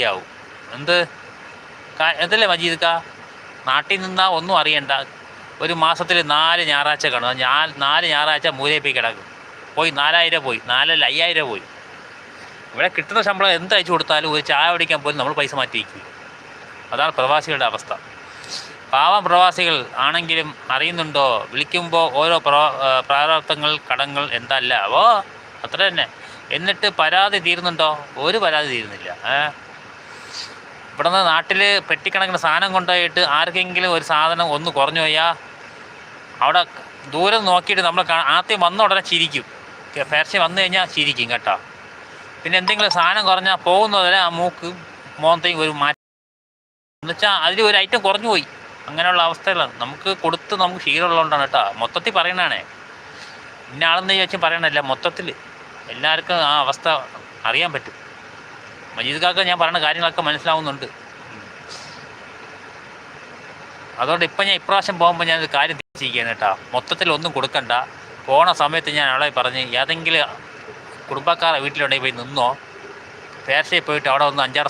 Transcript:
ാവും എന്ത് എന്തല്ലേ മജീദ്ക്ക, നാട്ടിൽ നിന്നാൽ ഒന്നും അറിയണ്ട. ഒരു മാസത്തിൽ 4 ഞായറാഴ്ച കാണും. 4 ഞായറാഴ്ച മൂലയിൽ കിടക്കും. പോയി 4000 പോയി, 5000 പോയി. ഇവിടെ കിട്ടുന്ന ശമ്പളം എന്ത് അയച്ചു കൊടുത്താലും ഒരു ചായ കുടിക്കാൻ പോലും നമ്മൾ പൈസ മാറ്റി വയ്ക്കും. അതാണ് പ്രവാസികളുടെ അവസ്ഥ. പാവം പ്രവാസികൾ ആണെങ്കിലും അറിയുന്നുണ്ടോ, വിളിക്കുമ്പോൾ ഓരോ പ്രാരാബ്ധങ്ങൾ, കടങ്ങൾ എന്തല്ല അത്ര തന്നെ. എന്നിട്ട് പരാതി തീരുന്നുണ്ടോ? ഒരു പരാതി തീരുന്നില്ല. ഇവിടെ നിന്ന് നാട്ടിൽ പെട്ടിക്കണക്കിന് സാധനം കൊണ്ടുപോയിട്ട് ആർക്കെങ്കിലും ഒരു സാധനം ഒന്ന് കുറഞ്ഞു പോയാൽ അവിടെ ദൂരം നോക്കിയിട്ട് നമ്മൾ ആദ്യം വന്ന ഉടനെ ചിരിക്കും. പേർച്ച വന്നു കഴിഞ്ഞാൽ ചിരിക്കും കേട്ടോ. പിന്നെ എന്തെങ്കിലും സാധനം കുറഞ്ഞാൽ പോകുന്നതിന് ആ മൂക്ക് മോന്തയും ഒരു മാറ്റം എന്നുവെച്ചാൽ അതിൽ ഒരു ഐറ്റം കുറഞ്ഞു പോയി. അങ്ങനെയുള്ള അവസ്ഥകളാണ്. നമുക്ക് കൊടുത്ത് നമുക്ക് ശീലമുള്ളതുകൊണ്ടാണ് കേട്ടോ. മൊത്തത്തിൽ പറയണേ, ഇന്ന ആളെന്ന് ചോദിച്ചാൽ പറയണല്ല, മൊത്തത്തിൽ എല്ലാവർക്കും ആ അവസ്ഥ അറിയാൻ പറ്റും. മജീദ്ക്കാർക്ക് ഞാൻ പറയുന്ന കാര്യങ്ങളൊക്കെ മനസ്സിലാവുന്നുണ്ട്. അതുകൊണ്ട് ഞാൻ ഇപ്രാവശ്യം പോകുമ്പോൾ ഞാനൊരു കാര്യം തിരിച്ചിരിക്കുകയാണ് കേട്ടോ. മൊത്തത്തിൽ ഒന്നും കൊടുക്കണ്ട. പോണ സമയത്ത് ഞാൻ അവളെ പറഞ്ഞ് ഏതെങ്കിലും കുടുംബക്കാരെ വീട്ടിലുണ്ടെങ്കിൽ പോയി നിന്നോ. പേർച്ചയിൽ പോയിട്ട് അവിടെ ഒന്ന് 5-6